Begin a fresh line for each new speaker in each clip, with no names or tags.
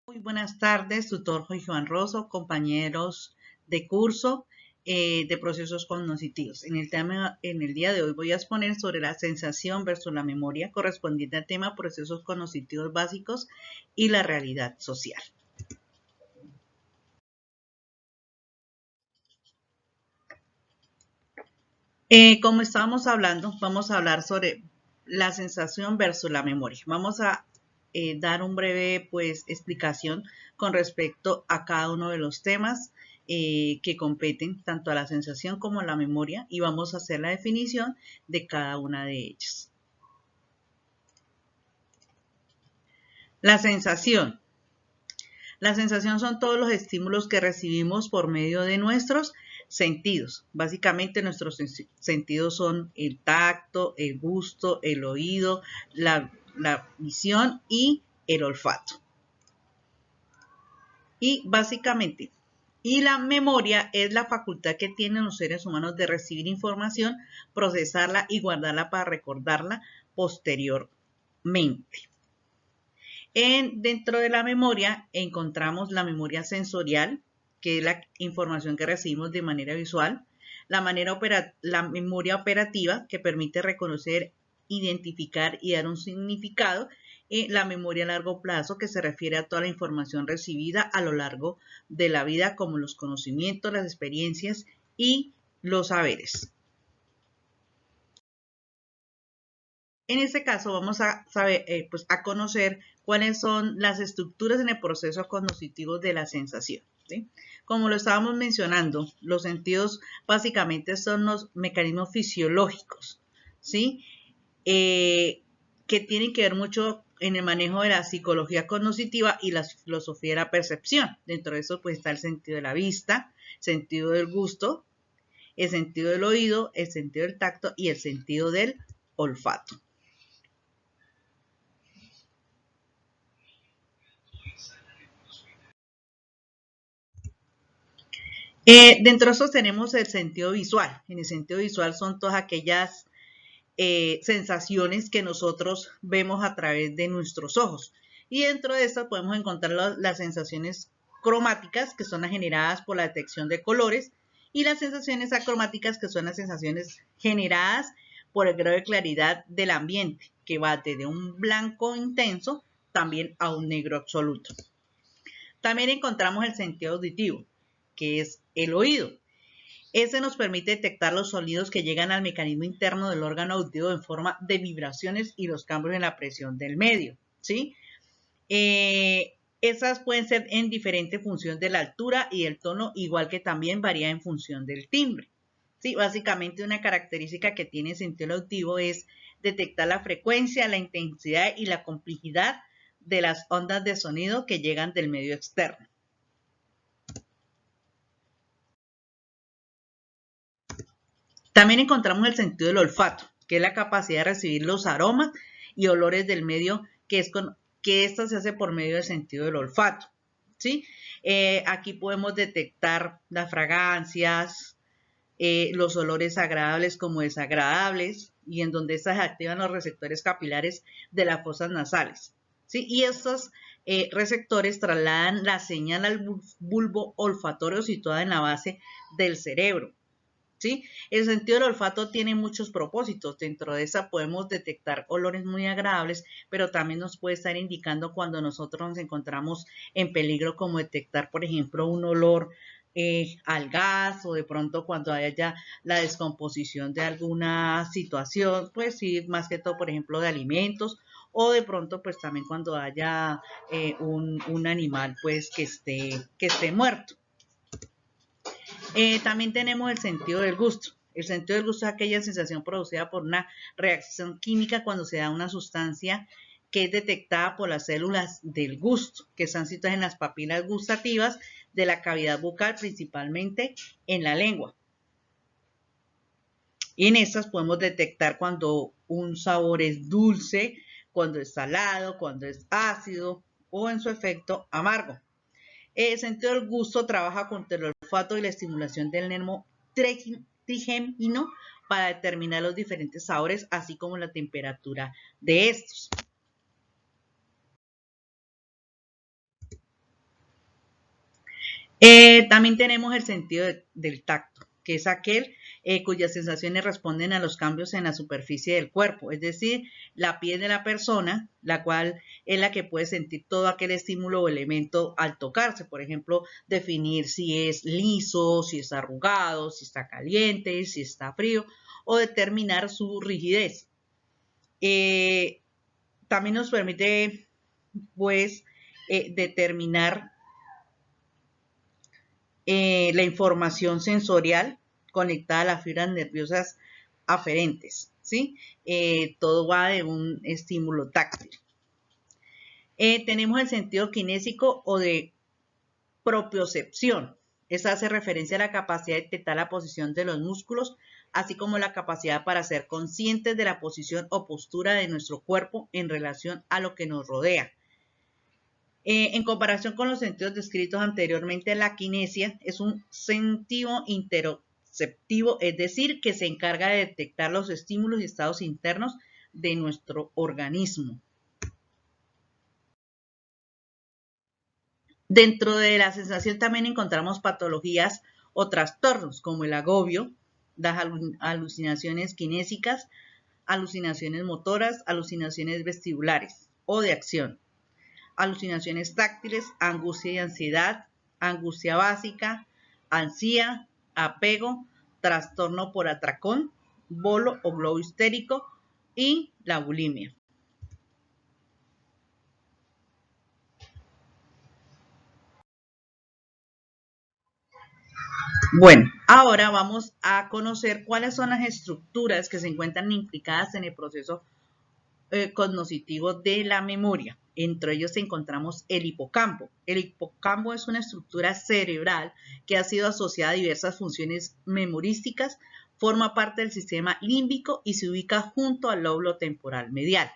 Muy buenas tardes, tutor Juan Rosso, compañeros de curso de procesos cognitivos. En el día de hoy voy a exponer sobre la sensación versus la memoria correspondiente al tema procesos cognitivos básicos y la realidad social. Como estábamos hablando, vamos a hablar sobre la sensación versus la memoria. Vamos a dar un breve explicación con respecto a cada uno de los temas que competen tanto a la sensación como a la memoria y vamos a hacer la definición de cada una de ellas. La sensación. La sensación son todos los estímulos que recibimos por medio de nuestros sentidos. Básicamente nuestros sentidos son el tacto, el gusto, el oído, la visión y el olfato. Y la memoria es la facultad que tienen los seres humanos de recibir información, procesarla y guardarla para recordarla posteriormente. Dentro de la memoria encontramos la memoria sensorial, que es la información que recibimos de manera visual, la memoria operativa, que permite reconocer, identificar y dar un significado, y la memoria a largo plazo, que se refiere a toda la información recibida a lo largo de la vida, como los conocimientos, las experiencias y los saberes. En este caso vamos a a conocer cuáles son las estructuras en el proceso cognitivo de la sensación, ¿sí? Como lo estábamos mencionando, los sentidos básicamente son los mecanismos fisiológicos, ¿sí? Que tienen que ver mucho en el manejo de la psicología cognitiva y la filosofía de la percepción. Dentro de eso está el sentido de la vista, el sentido del gusto, el sentido del oído, el sentido del tacto y el sentido del olfato. Dentro de eso tenemos el sentido visual. En el sentido visual son todas aquellas sensaciones que nosotros vemos a través de nuestros ojos. Y dentro de esto podemos encontrar las sensaciones cromáticas, que son las generadas por la detección de colores, y las sensaciones acromáticas, que son las sensaciones generadas por el grado de claridad del ambiente, que va desde un blanco intenso también a un negro absoluto. También encontramos el sentido auditivo, que es el oído. Ese nos permite detectar los sonidos que llegan al mecanismo interno del órgano auditivo en forma de vibraciones y los cambios en la presión del medio, ¿sí? Esas pueden ser en diferente función de la altura y el tono, igual que también varía en función del timbre. ¿Sí? Básicamente una característica que tiene el sentido auditivo es detectar la frecuencia, la intensidad y la complejidad de las ondas de sonido que llegan del medio externo. También encontramos el sentido del olfato, que es la capacidad de recibir los aromas y olores del medio, que esto se hace por medio del sentido del olfato, ¿sí? Aquí podemos detectar las fragancias, los olores agradables como desagradables, y en donde estas activan los receptores capilares de las fosas nasales, ¿sí? Y estos receptores trasladan la señal al bulbo olfatorio situado en la base del cerebro. ¿Sí? El sentido del olfato tiene muchos propósitos. Dentro de esa podemos detectar olores muy agradables, pero también nos puede estar indicando cuando nosotros nos encontramos en peligro, como detectar, por ejemplo, un olor al gas, o de pronto cuando haya la descomposición de alguna situación, pues sí, más que todo, por ejemplo, de alimentos, o de pronto pues también cuando haya un animal pues que esté muerto. También tenemos el sentido del gusto. El sentido del gusto es aquella sensación producida por una reacción química cuando se da una sustancia que es detectada por las células del gusto, que están situadas en las papilas gustativas de la cavidad bucal, principalmente en la lengua. Y en estas podemos detectar cuando un sabor es dulce, cuando es salado, cuando es ácido o en su efecto amargo. El sentido del gusto trabaja contra el olfato y la estimulación del nervio trigémino para determinar los diferentes sabores, así como la temperatura de estos. También tenemos el sentido del tacto, que es aquel cuyas sensaciones responden a los cambios en la superficie del cuerpo, es decir, la piel de la persona, la cual es la que puede sentir todo aquel estímulo o elemento al tocarse. Por ejemplo, definir si es liso, si es arrugado, si está caliente, si está frío, o determinar su rigidez. También nos permite, pues, determinar la información sensorial conectada a las fibras nerviosas aferentes, ¿sí? Todo va de un estímulo táctil. Tenemos el sentido kinésico o de propiocepción. Esa hace referencia a la capacidad de detectar la posición de los músculos, así como la capacidad para ser conscientes de la posición o postura de nuestro cuerpo en relación a lo que nos rodea. En comparación con los sentidos descritos anteriormente, la kinesia es un sentido interoceptivo, es decir, que se encarga de detectar los estímulos y estados internos de nuestro organismo. Dentro de la sensación también encontramos patologías o trastornos como el agobio, las alucinaciones kinésicas, alucinaciones motoras, alucinaciones vestibulares o de acción, alucinaciones táctiles, angustia y ansiedad, angustia básica, ansía, apego, trastorno por atracón, bolo o globo histérico y la bulimia. Bueno, ahora vamos a conocer cuáles son las estructuras que se encuentran implicadas en el proceso cognoscitivo de la memoria. Entre ellos encontramos el hipocampo. El hipocampo es una estructura cerebral que ha sido asociada a diversas funciones memorísticas, forma parte del sistema límbico y se ubica junto al lóbulo temporal medial.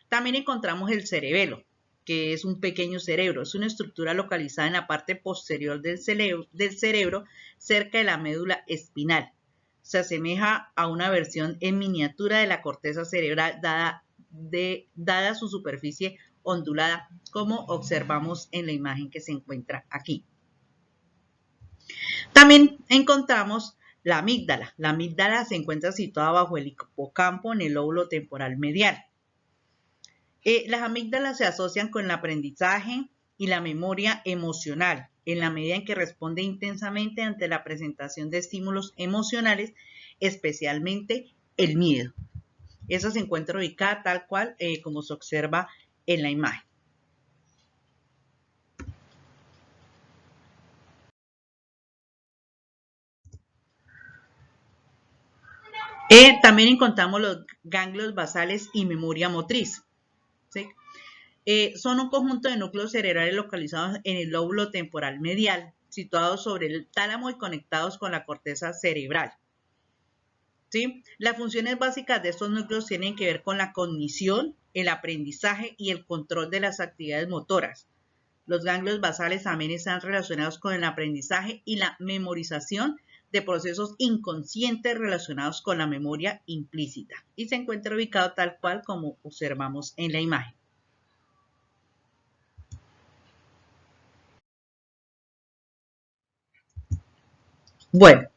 También encontramos el cerebelo, que es un pequeño cerebro. Es una estructura localizada en la parte posterior del cerebro cerca de la médula espinal. Se asemeja a una versión en miniatura de la corteza cerebral dada su superficie ondulada, como observamos en la imagen que se encuentra aquí. También encontramos la amígdala. La amígdala se encuentra situada bajo el hipocampo en el lóbulo temporal medial. Las amígdalas se asocian con el aprendizaje y la memoria emocional, en la medida en que responde intensamente ante la presentación de estímulos emocionales, especialmente el miedo. Esa se encuentra ubicada tal cual como se observa en la imagen. También encontramos los ganglios basales y memoria motriz, ¿sí? Son un conjunto de núcleos cerebrales localizados en el lóbulo temporal medial, situados sobre el tálamo y conectados con la corteza cerebral. ¿Sí? Las funciones básicas de estos núcleos tienen que ver con la cognición, el aprendizaje y el control de las actividades motoras. Los ganglios basales también están relacionados con el aprendizaje y la memorización de procesos inconscientes relacionados con la memoria implícita y se encuentra ubicado tal cual como observamos en la imagen. Bueno,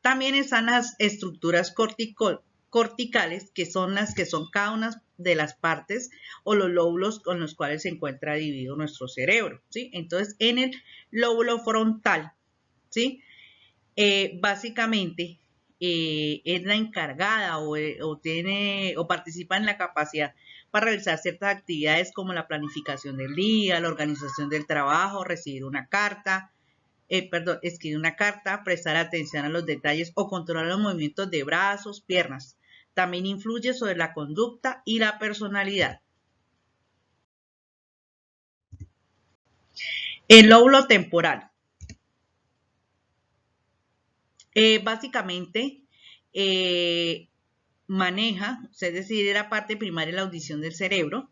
también están las estructuras corticales, que son las que son cada una de las partes o los lóbulos con los cuales se encuentra dividido nuestro cerebro, ¿sí? Entonces, en el lóbulo frontal, ¿sí? Básicamente es la encargada o participa en la capacidad para realizar ciertas actividades como la planificación del día, la organización del trabajo, recibir una carta, escribir una carta, prestar atención a los detalles o controlar los movimientos de brazos, piernas. También influye sobre la conducta y la personalidad. El lóbulo temporal. Básicamente maneja, es decir, la parte primaria de la audición del cerebro,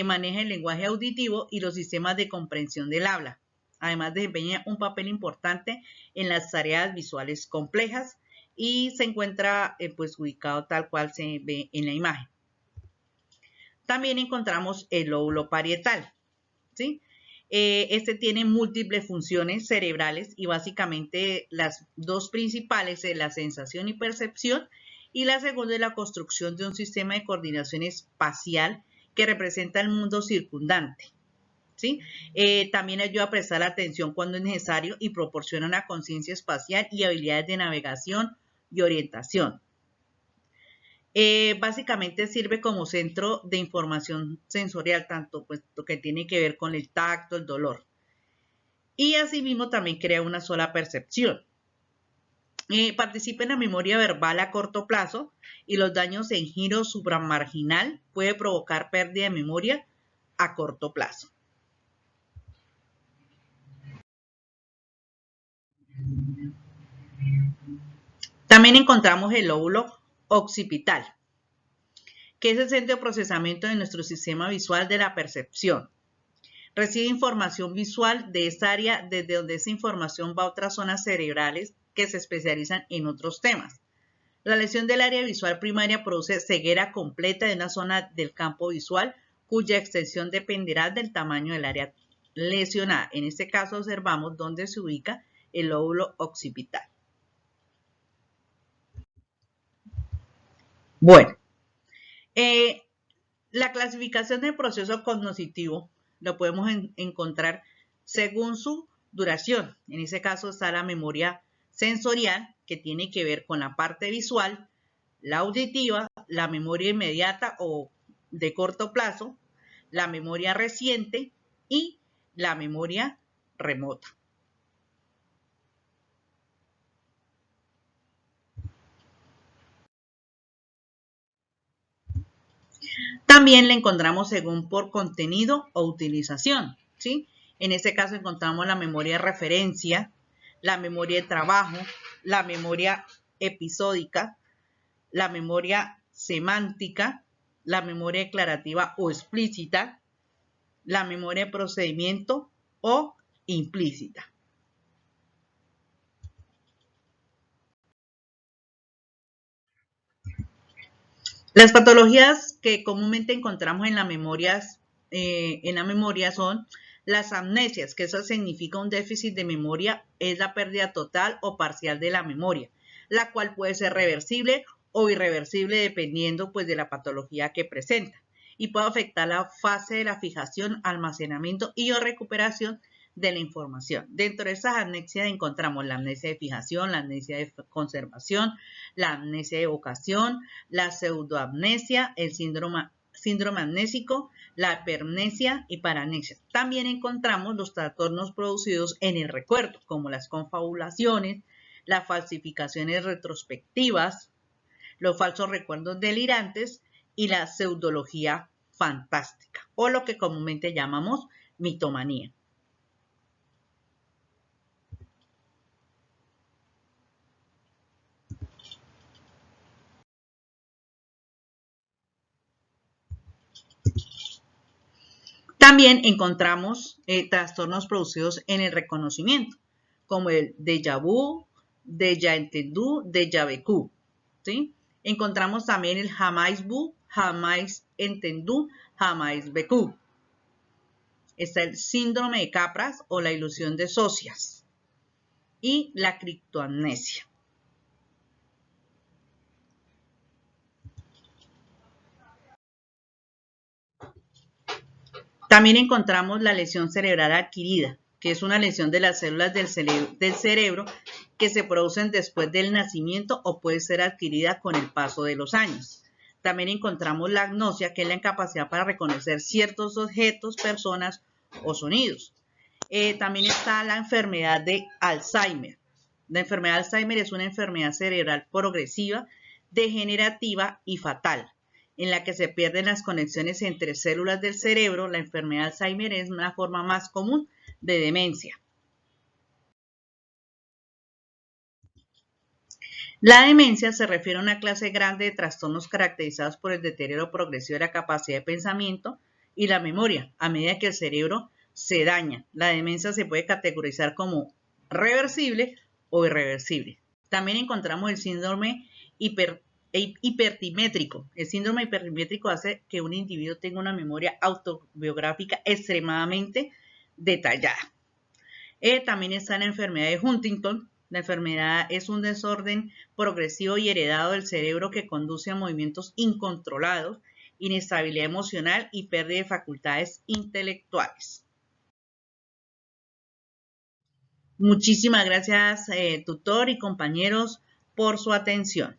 maneja el lenguaje auditivo y los sistemas de comprensión del habla. Además desempeña un papel importante en las tareas visuales complejas y se encuentra pues ubicado tal cual se ve en la imagen. También encontramos el lóbulo parietal, ¿sí? Este tiene múltiples funciones cerebrales y básicamente las dos principales es la sensación y percepción, y la segunda es la construcción de un sistema de coordinación espacial que representa el mundo circundante. ¿Sí? También ayuda a prestar atención cuando es necesario y proporciona una conciencia espacial y habilidades de navegación y orientación. Básicamente sirve como centro de información sensorial, tanto pues lo que tiene que ver con el tacto, el dolor. Y asimismo también crea una sola percepción. Participa en la memoria verbal a corto plazo y los daños en giro supramarginal puede provocar pérdida de memoria a corto plazo. También encontramos el lóbulo occipital, que es el centro de procesamiento de nuestro sistema visual de la percepción. Recibe información visual de esta área, desde donde esa información va a otras zonas cerebrales que se especializan en otros temas. La lesión del área visual primaria produce ceguera completa de una zona del campo visual cuya extensión dependerá del tamaño del área lesionada. En este caso observamos dónde se ubica el lóbulo occipital. Bueno, la clasificación del proceso cognitivo lo podemos encontrar según su duración. En ese caso está la memoria sensorial, que tiene que ver con la parte visual, la auditiva, la memoria inmediata o de corto plazo, la memoria reciente y la memoria remota. También la encontramos según por contenido o utilización, ¿sí? En este caso encontramos la memoria de referencia, la memoria de trabajo, la memoria episódica, la memoria semántica, la memoria declarativa o explícita, la memoria de procedimiento o implícita. Las patologías que comúnmente encontramos en la memoria son las amnesias, que eso significa un déficit de memoria, es la pérdida total o parcial de la memoria, la cual puede ser reversible o irreversible dependiendo pues de la patología que presenta, y puede afectar la fase de la fijación, almacenamiento y o recuperación de la información. Dentro de esas amnesias encontramos la amnesia de fijación, la amnesia de conservación, la amnesia de evocación, la pseudoamnesia, el síndrome amnésico, la hipermnesia y paramnesia. También encontramos los trastornos producidos en el recuerdo, como las confabulaciones, las falsificaciones retrospectivas, los falsos recuerdos delirantes y la pseudología fantástica, o lo que comúnmente llamamos mitomanía. También encontramos trastornos producidos en el reconocimiento, como el déjà vu, déjà entendu, déjà vécu, ¿sí? Encontramos también el jamais vu, jamais entendu, jamais vécu. Está el síndrome de Capras o la ilusión de socias y la criptoamnesia. También encontramos la lesión cerebral adquirida, que es una lesión de las células del cerebro que se producen después del nacimiento o puede ser adquirida con el paso de los años. También encontramos la agnosia, que es la incapacidad para reconocer ciertos objetos, personas o sonidos. También está la enfermedad de Alzheimer. La enfermedad de Alzheimer es una enfermedad cerebral progresiva, degenerativa y fatal, en la que se pierden las conexiones entre células del cerebro. La enfermedad de Alzheimer es una forma más común de demencia. La demencia se refiere a una clase grande de trastornos caracterizados por el deterioro progresivo de la capacidad de pensamiento y la memoria a medida que el cerebro se daña. La demencia se puede categorizar como reversible o irreversible. También encontramos el síndrome hipertimétrico. El síndrome hipertimétrico hace que un individuo tenga una memoria autobiográfica extremadamente detallada. También está la enfermedad de Huntington. La enfermedad es un desorden progresivo y heredado del cerebro que conduce a movimientos incontrolados, inestabilidad emocional y pérdida de facultades intelectuales. Muchísimas gracias, tutor y compañeros, por su atención.